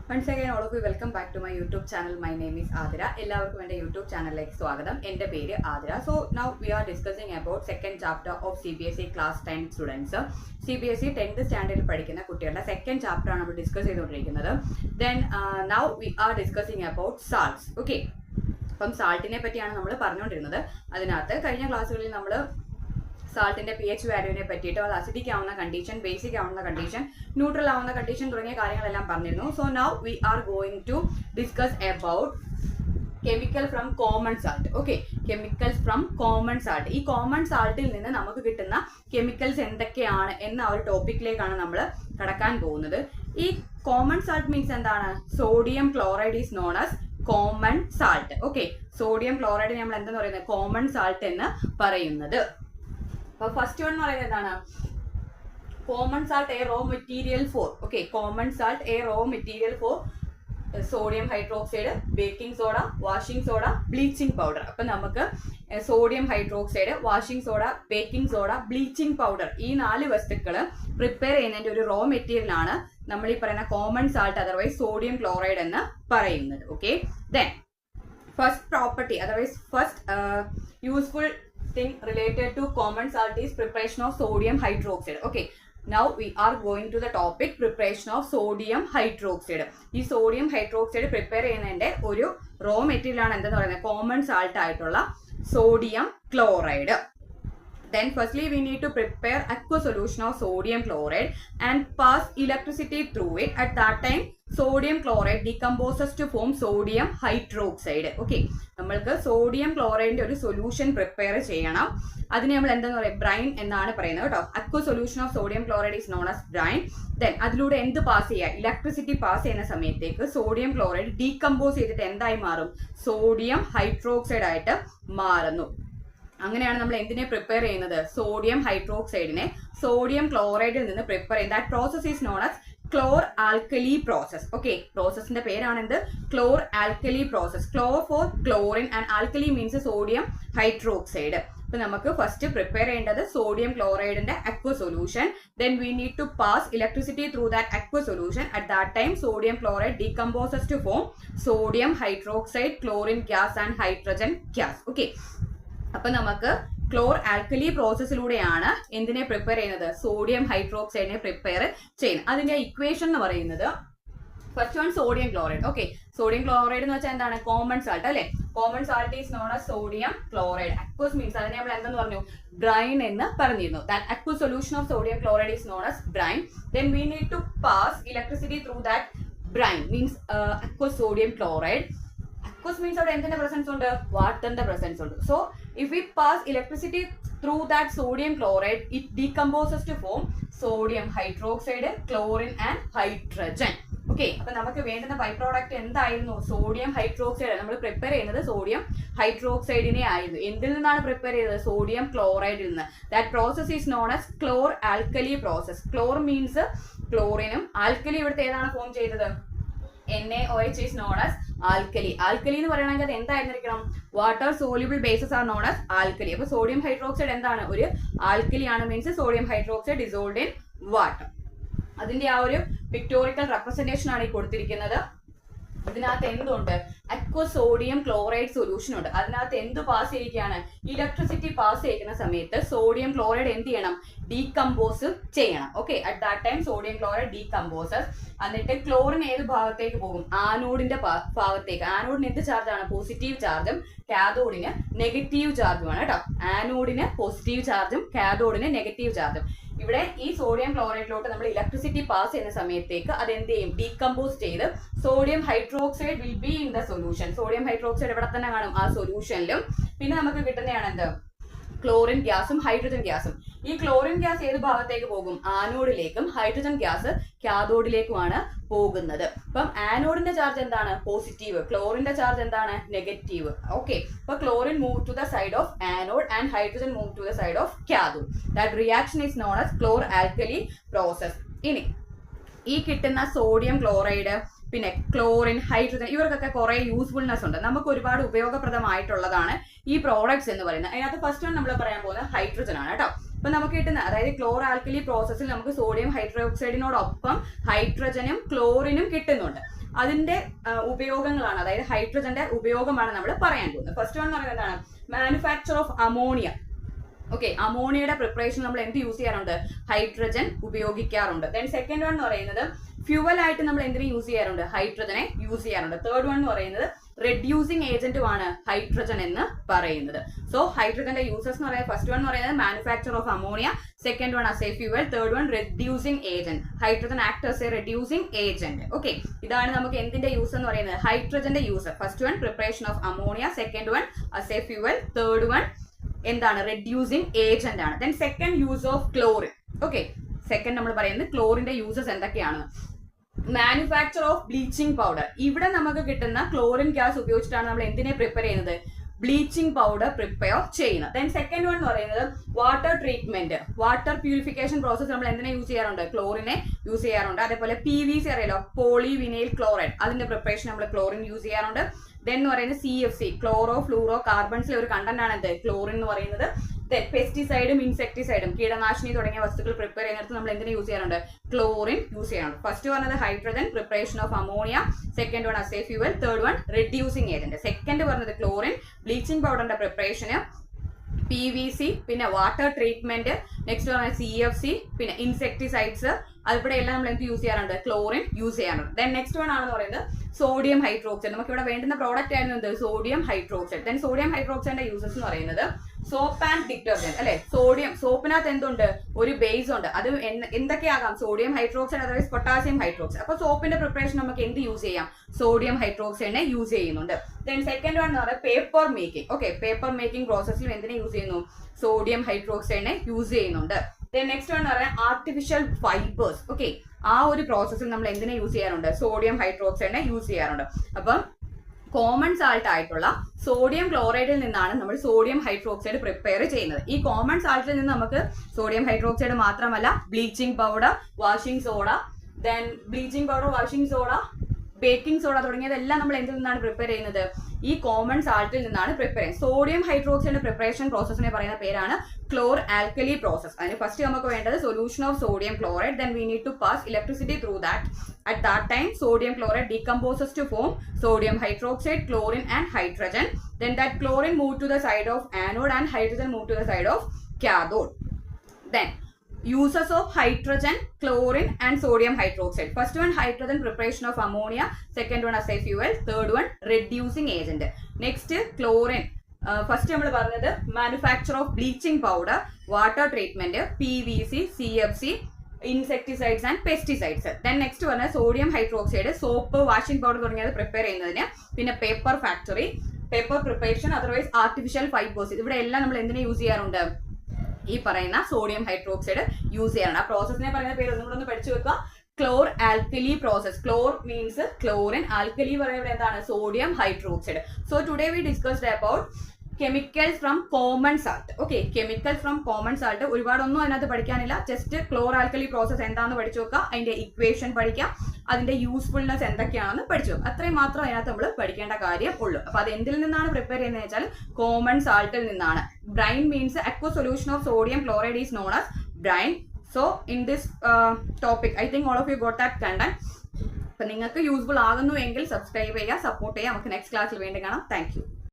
Once again, all of you, welcome back to my YouTube channel. My name is Adira. എല്ലാവർക്കും എൻ്റെ YouTube ചാനലിലേക്ക് സ്വാഗതം. എൻ്റെ പേര് Athira. So now we are discussing about second chapter of CBSE class 10 students. CBSE 10th standard പഠിക്കുന്ന കുട്ടികളുടെ second chapter ആണ് നമ്മൾ ഡിസ്കസ് ചെയ്തുകൊണ്ടിരിക്കുന്നത്. Then now we are discussing about salts. Okay. അപ്പം സാൾട്ടിനെ പറ്റിയാണ് നമ്മൾ പറഞ്ഞുകൊണ്ടിരുന്നത്. അതിനകത്ത് കഴിഞ്ഞ ക്ലാസ്സുകളിൽ നമ്മൾ സാൾട്ടിന്റെ പി എച്ച് വാല്യൂവിനെ പറ്റിയിട്ട് അത് അസിഡിക് ആവുന്ന കണ്ടീഷൻ, ബേസിക് ആവുന്ന കണ്ടീഷൻ, ന്യൂട്രൽ ആവുന്ന കണ്ടീഷൻ തുടങ്ങിയ കാര്യങ്ങളെല്ലാം പറഞ്ഞിരുന്നു. So now we are going to discuss about chemical from common salt. Okay, chemicals from common salt. ഈ കോമൺ സാൾട്ടിൽ നിന്ന് നമുക്ക് കിട്ടുന്ന കെമിക്കൽസ് എന്തൊക്കെയാണ് എന്ന ഒരു ടോപ്പിക്കിലേക്കാണ് നമ്മൾ കടക്കാൻ പോകുന്നത്. ഈ കോമൺ സാൾട്ട് മീൻസ് എന്താണ്? Sodium chloride is known as common salt. Okay, sodium chloride നമ്മൾ എന്തെന്ന് പറയുന്നത്? കോമൺ സാൾട്ട് എന്ന് പറയുന്നത്. അപ്പോൾ ഫസ്റ്റ് വൺ എന്ന് പറയുന്നത് എന്താണ്? Common salt a raw material for. Okay, common salt a raw material for sodium hydroxide, baking soda, washing soda, bleaching powder. അപ്പം നമുക്ക് sodium hydroxide, washing soda, baking soda, bleaching powder, ഈ 4 വസ്തുക്കൾ prepare ചെയ്യുന്നതിൻ്റെ ഒരു raw മെറ്റീരിയലാണ് നമ്മൾ ഈ പറയുന്ന common salt, otherwise sodium chloride എന്ന് പറയുന്നത്. Okay, then first property, otherwise first useful thing related to common salt is preparation of sodium hydroxide. Okay, now we are going to the topic preparation of sodium hydroxide. ഈ sodium hydroxide prepare ചെയ്യുന്നതിന്റെ ഒരു raw material ആണ് എന്തെന്ന് പറയുന്നത്? Common salt ആയിട്ടുള്ള sodium chloride. Then firstly we need to prepare aqueous solution of sodium chloride and pass electricity through it. At that time sodium chloride decomposes to form sodium hydroxide. Okay, നമ്മൾക്ക് sodium ക്ലോറൈഡിന്റെ ഒരു solution prepare ചെയ്യണം. അതിനെ നമ്മൾ എന്താന്ന് പറയുക? Brine എന്നാണ് പറയുന്നത് കേട്ടോ. aqueous solution of sodium chloride is known as brine. Then അതിലൂടെ എന്ത് പാസ് ചെയ്യുക? ഇലക്ട്രിസിറ്റി പാസ് ചെയ്യുന്ന സമയത്തേക്ക് സോഡിയം ക്ലോറൈഡ് ഡീകമ്പോസ് ചെയ്തിട്ട് എന്തായി മാറും? സോഡിയം ഹൈഡ്രോക്സൈഡ് ആയിട്ട് മാറുന്നു. അങ്ങനെയാണ് നമ്മൾ എന്തിനെ പ്രിപ്പയർ ചെയ്യുന്നത്? സോഡിയം ഹൈഡ്രോക്സൈഡിനെ സോഡിയം ക്ലോറൈഡിൽ നിന്ന് പ്രിപ്പയർ ചെയ്യുന്നത്. That process is known as chlor alkali process. Okay, പ്രോസസിന്റെ പേരാണ് എന്ത്? Chlor alkali process. Chlor for chlorine and alkali means sodium hydroxide. അപ്പൊ നമുക്ക് ഫസ്റ്റ് പ്രിപ്പയർ ചെയ്യേണ്ടത് സോഡിയം ക്ലോറൈഡിന്റെ aqueous solution. Then we need to pass electricity through that aqueous solution. At that time sodium chloride decomposes to form sodium hydroxide, chlorine gas and hydrogen gas. Okay, അപ്പൊ നമുക്ക് ക്ലോർ alkali പ്രോസസ്സിലൂടെയാണ് എന്തിനെ prepare ചെയ്യുന്നത്? Sodium ഹൈഡ്രോക്സൈഡിനെ prepare ചെയ്യുന്നത്. അതിന്റെ equation എന്ന് പറയുന്നത് first one sodium chloride. Okay, sodium chloride എന്ന് വെച്ചാൽ എന്താണ്? കോമൺ സാൾട്ട് അല്ലെ? Common salt is known as sodium chloride. Aqueous means അതിനെ നമ്മൾ എന്തെന്ന് പറഞ്ഞു? ബ്രൈൻ എന്ന് പറഞ്ഞിരുന്നു. That aqueous solution of sodium chloride is known as brine. Then we need to pass electricity through that brine means aqueous sodium chloride. Aqueous means അവിടെ എന്തിന്റെ presence ഉണ്ട്? വാട്ടറിന്റെ പ്രസൻസ് ഉണ്ട്. So if we pass electricity through that sodium chloride it decomposes to form sodium hydroxide, chlorine and hydrogen. Okay, അപ്പൊ നമുക്ക് വേണ്ടുന്ന by product എന്തായിരുന്നു? Sodium hydroxide. നമ്മൾ പ്രിപ്പയർ ചെയ്യുന്നത് സോഡിയം ഹൈഡ്രോക്സൈഡിനെ ആയിരുന്നു. എന്തിൽ നിന്നാണ് പ്രിപ്പയർ ചെയ്തത്? സോഡിയം ക്ലോറൈഡിൽ നിന്ന്. That process is known as chlor alkali process. Chlor means ക്ലോറിനും, ആൽക്കലി ഇവിടുത്തെ ഏതാണ് ഫോം ചെയ്തത്? NaOH is known as alkali. Alkali എന്ന് പറയണമെങ്കിൽ അത് എന്തായിരുന്നിരിക്കണം? Water soluble bases are known as alkali. അപ്പൊ സോഡിയം ഹൈഡ്രോക്സൈഡ് എന്താണ്? ഒരു ആൽക്കലി ആണ്. Means sodium hydroxide dissolved in water. അതിന്റെ ആ ഒരു പിക്ടോറിക്കൽ റെപ്രസെന്റേഷൻ ആണ് ഈ കൊടുത്തിരിക്കുന്നത്. ഇതിനകത്ത് എന്തുണ്ട്? aqueous sodium chloride സൊല്യൂഷൻ ഉണ്ട്. അതിനകത്ത് എന്ത് പാസ് ചെയ്യിക്കുകയാണ്? ഇലക്ട്രിസിറ്റി പാസ് ചെയ്യുന്ന സമയത്ത് സോഡിയം ക്ലോറൈഡ് എന്ത് ചെയ്യണം? ഡീകമ്പോസ് ചെയ്യണം. Okay, at that time sodium chloride decomposes. എന്നിട്ട് ക്ലോറിൻ ഏത് ഭാഗത്തേക്ക് പോകും? ആനോഡിന്റെ ഭാഗത്തേക്ക്. ആനോഡിന് എന്ത് ചാർജാണ്? പോസിറ്റീവ് ചാർജും കാഥോഡിന് നെഗറ്റീവ് ചാർജുമാണ് കേട്ടോ. ആനോഡിന് പോസിറ്റീവ് ചാർജും കാഥോഡിന് നെഗറ്റീവ് ചാർജും. ഇവിടെ ഈ സോഡിയം ക്ലോറൈഡിലോട്ട് നമ്മൾ ഇലക്ട്രിസിറ്റി പാസ് ചെയ്യുന്ന സമയത്തേക്ക് അത് എന്ത് ചെയ്യും? ഡീകമ്പോസ് ചെയ്ത് sodium hydroxide will be in the solution. Sodium hydroxide ഇവിടെ തന്നെ കാണും ആ സൊല്യൂഷനിലും. പിന്നെ നമുക്ക് കിട്ടുന്നതാണ് എന്ത്? ക്ലോറിൻ ഗ്യാസും ഹൈഡ്രജൻ ഗ്യാസും. ഈ ക്ലോറിൻ ഗ്യാസ് ഏത് ഭാഗത്തേക്ക് പോകും? ആനോഡിലേക്കും. ഹൈഡ്രജൻ ഗ്യാസ് കാഥോഡിലേക്കുമാണ് പോകുന്നത്. അപ്പം ആനോഡിന്റെ ചാർജ് എന്താണ്? പോസിറ്റീവ്. ക്ലോറിന്റെ ചാർജ് എന്താണ്? നെഗറ്റീവ്. ഓക്കെ, അപ്പൊ chlorine move to the side of anode and hydrogen move to the side of cathode. That reaction is known as chlor alkali process. ഇനി ഈ കിട്ടുന്ന സോഡിയം ക്ലോറൈഡ്, പിന്നെ ക്ലോറിൻ, ഹൈഡ്രജൻ, ഇവർക്കൊക്കെ കുറെ usefulness ഉണ്ട്. നമുക്ക് ഒരുപാട് ഉപയോഗപ്രദമായിട്ടുള്ളതാണ് ഈ പ്രോഡക്ട്സ് എന്ന് പറയുന്നത്. അതിനകത്ത് ഫസ്റ്റ് നമ്മൾ പറയാൻ പോകുന്നത് ഹൈഡ്രജൻ ആണ് കേട്ടോ. അപ്പൊ നമുക്ക് കിട്ടുന്ന അതായത് ക്ലോർ ആൽക്കലി പ്രോസസ്സിൽ നമുക്ക് സോഡിയം ഹൈഡ്രോക്സൈഡിനോടൊപ്പം ഹൈഡ്രജനും ക്ലോറിനും കിട്ടുന്നുണ്ട്. അതിന്റെ ഉപയോഗങ്ങളാണ്, അതായത് ഹൈഡ്രജന്റെ ഉപയോഗമാണ് നമ്മൾ പറയാൻ പോകുന്നത്. ഫസ്റ്റ് വൺ എന്ന് പറയുന്നത് എന്താണ്? Manufacture of ammonia. ഓക്കെ, അമോണിയയുടെ പ്രിപ്പറേഷൻ നമ്മൾ എന്ത് യൂസ് ചെയ്യാറുണ്ട്? ഹൈഡ്രജൻ ഉപയോഗിക്കാറുണ്ട്. ദെൻ സെക്കൻഡ് വൺ എന്ന് പറയുന്നത് ഫ്യൂവൽ ആയിട്ട് നമ്മൾ എന്തിനെ യൂസ് ചെയ്യാറുണ്ട്? ഹൈഡ്രജനെ യൂസ് ചെയ്യാറുണ്ട്. തേർഡ് വൺ എന്ന് പറയുന്നത് റെഡ്യൂസിങ് ഏജന്റുമാണ് ഹൈഡ്രജൻ എന്ന് പറയുന്നത്. സോ ഹൈഡ്രജന്റെ യൂസസ് എന്ന് പറയുന്നത് ഫസ്റ്റ് വൺ എന്ന് പറയുന്നത് manufacture of ammonia, second one as a fuel, third one reducing agent. Hydrogen act as a reducing agent. Okay, ഇതാണ് നമുക്ക് എന്തിന്റെ യൂസ് എന്ന് പറയുന്നത്? ഹൈഡ്രജന്റെ use. First one preparation of ammonia, second one as a fuel, third one എന്താണ്? Reducing agent ആണ്. Then second use of chlorine. Okay, second നമ്മൾ പറയുന്നത് ക്ലോറിന്റെ യൂസസ് എന്തൊക്കെയാണ്? Manufacture of bleaching powder. ഇവിടെ നമുക്ക് കിട്ടുന്ന ക്ലോറിൻ ഗ്യാസ് ഉപയോഗിച്ചിട്ടാണ് നമ്മൾ എന്തിനെ പ്രിപ്പയർ ചെയ്യുന്നത്? ബ്ലീച്ചിങ് പൗഡർ പ്രിപ്പയർ ചെയ്യുന്നത്. ദെൻ സെക്കൻഡ് വൺ എന്ന് പറയുന്നത് water treatment, water purification process നമ്മൾ എന്തിനെ യൂസ് ചെയ്യാറുണ്ട്? ക്ലോറിനെ യൂസ് ചെയ്യാറുണ്ട്. അതേപോലെ PVC അറിയാലോ, പോളി വിനൈൽ ക്ലോറൈഡ്, അതിന്റെ പ്രിപ്പറേഷൻ നമ്മൾ ക്ലോറിൻ യൂസ് ചെയ്യാറുണ്ട്. ദെൻ എന്ന് പറയുന്നത് CFC, ക്ലോറോ ഫ്ലൂറോ കാർബൺസിലെ ഒരു കണ്ടന്റ് ആണ് എന്ത്? ക്ലോറിൻ എന്ന് പറയുന്നത്. ദെൻ പെസ്റ്റിസൈഡും ഇൻസെക്ടിസൈഡും, കീടനാശിനി തുടങ്ങിയ വസ്തുക്കൾ പ്രിപ്പയർ ചെയ്യുന്നിടത്ത് നമ്മൾ എന്തിനെ യൂസ് ചെയ്യാറുണ്ട്? ക്ലോറിൻ യൂസ് ചെയ്യാറുണ്ട്. ഫസ്റ്റ് പറഞ്ഞത് hydrogen, preparation of ammonia, second one as a fuel, third one reducing agent. Second പറഞ്ഞത് ക്ലോറിൻ, ബ്ലീച്ചിങ് പൗഡറിന്റെ പ്രിപ്പറേഷന്, PVC, പിന്നെ വാട്ടർ ട്രീറ്റ്മെന്റ്, നെക്സ്റ്റ് പറഞ്ഞ CFC, പിന്നെ ഇൻസെക്ടിസൈഡ്സ്, അതിവിടെ എല്ലാം നമ്മൾ എന്ത് യൂസ് ചെയ്യാറുണ്ട്? ക്ലോറിൻ യൂസ് ചെയ്യാറുണ്ട്. ദെൻ നെക്സ്റ്റ് വൺ ആണെന്ന് പറയുന്നത് സോഡിയം ഹൈഡ്രോക്സൈഡ്. നമുക്ക് ഇവിടെ വേണ്ടുന്ന പ്രോഡക്റ്റ് ആയിരുന്നു എന്ത്? Sodium hydroxide. ദെൻ സോഡിയം ഹൈഡ്രോക്സൈഡിന്റെ യൂസസ് എന്ന് പറയുന്നത് സോപ്പ് ആൻഡ് ഡിറ്റർജന്റ് അല്ലെ. സോപ്പിനകത്ത് എന്തുണ്ട്? ഒരു ബേസ് ഉണ്ട്. അത് എന്തൊക്കെയാകാം? Sodium hydroxide, otherwise potassium hydroxide. അപ്പൊ സോപ്പിന്റെ പ്രിപ്പറേഷൻ നമുക്ക് എന്ത് യൂസ് ചെയ്യാം? സോഡിയം ഹൈഡ്രോക്സൈഡിനെ യൂസ് ചെയ്യുന്നുണ്ട്. ദെൻ സെക്കൻഡ് വൺ എന്ന് പറയുന്നത് paper making. Okay, paper making പ്രോസസ്സിൽ എന്തിനെ യൂസ് ചെയ്യുന്നു? സോഡിയം ഹൈഡ്രോക്സൈഡിനെ യൂസ് ചെയ്യുന്നുണ്ട്. ദെൻ നെക്സ്റ്റ് വൺ എന്ന് പറയുന്നത് ആർട്ടിഫിഷ്യൽ ഫൈബേഴ്സ്. ഓക്കെ, ആ ഒരു പ്രോസസ്സിൽ നമ്മൾ എന്തിനെ യൂസ് ചെയ്യാറുണ്ട്? സോഡിയം ഹൈഡ്രോക്സൈഡിനെ യൂസ് ചെയ്യാറുണ്ട്. അപ്പം കോമൺ സാൾട്ട് ആയിട്ടുള്ള സോഡിയം ക്ലോറൈഡിൽ നിന്നാണ് നമ്മൾ സോഡിയം ഹൈഡ്രോക്സൈഡ് പ്രിപ്പയർ ചെയ്യുന്നത്. ഈ കോമൺ സാൾട്ടിൽ നിന്ന് നമുക്ക് സോഡിയം ഹൈഡ്രോക്സൈഡ് മാത്രമല്ല bleaching powder, washing soda, then bleaching powder, washing soda, baking soda തുടങ്ങിയതെല്ലാം നമ്മൾ എന്തിൽ നിന്നാണ് പ്രിപ്പയർ ചെയ്യുന്നത്? ഈ കോമൺ സാൾട്ടിൽ നിന്നാണ് പ്രിപ്പയർ ചെയ്യുന്നത്. സോഡിയം ഹൈഡ്രോക്സൈഡ് പ്രിപ്പറേഷൻ പ്രോസസ്സിനെ പറയുന്ന പേരാണ് ക്ലോർ ആൽക്കലി പ്രോസസ്. അതിന് ഫസ്റ്റ് നമുക്ക് വേണ്ടത് solution of sodium chloride, then we need to pass electricity through that. At that time, sodium chloride decomposes to form sodium hydroxide, chlorine and hydrogen. Then that chlorine moved to the side of anode and hydrogen moved to the side of cathode. Then uses of hydrogen, chlorine and sodium hydroxide. First one, hydrogen preparation of ammonia. Second one as a fuel. Third one, reducing agent. Next, chlorine. First നമ്മൾ പറഞ്ഞത് manufacture of bleaching powder, water treatment, PVC, CFC, insecticides and pesticides. Then next പറഞ്ഞ sodium hydroxide, soap, washing powder തുടങ്ങിയത് prepare ചെയ്യുന്നതിന്. പിന്നെ paper factory, paper preparation, otherwise artificial fibres, ഇവിടെ എല്ലാം നമ്മൾ എന്തിനെ യൂസ് ചെയ്യാറുണ്ട്? ഈ പറയുന്ന സോഡിയം ഹൈഡ്രോക്സൈഡ് യൂസ് ചെയ്യാറുണ്ട്. ആ പ്രോസസ്സിനെ പറയുന്ന പേര് ഒന്നും കൂടെ ഒന്ന് പഠിച്ചു വെക്കുക. ക്ലോർ alkali process. Chlor means chlorine, alkali പറയുന്നത് എന്താണ്? Sodium hydroxide. So today we discussed about chemicals from common salt. Okay, chemicals from common salt. ഒരുപാടൊന്നും അതിനകത്ത് പഠിക്കാനില്ല. ജസ്റ്റ് ക്ലോർ ആൽക്കലി പ്രോസസ് എന്താണെന്ന് പഠിച്ചു വെക്കുക, അതിന്റെ ഇക്വേഷൻ പഠിക്കാം, അതിന്റെ യൂസ്ഫുൾനെസ് എന്തൊക്കെയാണെന്ന് പഠിച്ചു വെക്കുക. അത്രയും മാത്രം അതിനകത്ത് നമ്മൾ പഠിക്കേണ്ട കാര്യം ഉള്ളൂ. അപ്പൊ അത് എന്തിൽ നിന്നാണ് പ്രിപ്പയർ ചെയ്യുന്നത് വെച്ചാൽ കോമൺ സാൾട്ടിൽ നിന്നാണ്. Brine means aqueous solution of sodium chloride is known as brine. So in this topic, I think all of you got that content. അപ്പൊ നിങ്ങൾക്ക് യൂസ്ഫുൾ ആകുന്നു എങ്കിൽ സബ്സ്ക്രൈബ് ചെയ്യുക, സപ്പോർട്ട് ചെയ്യുക. നമുക്ക് നെക്സ്റ്റ് ക്ലാസ്സിൽ വീണ്ടും കാണാം. Thank you.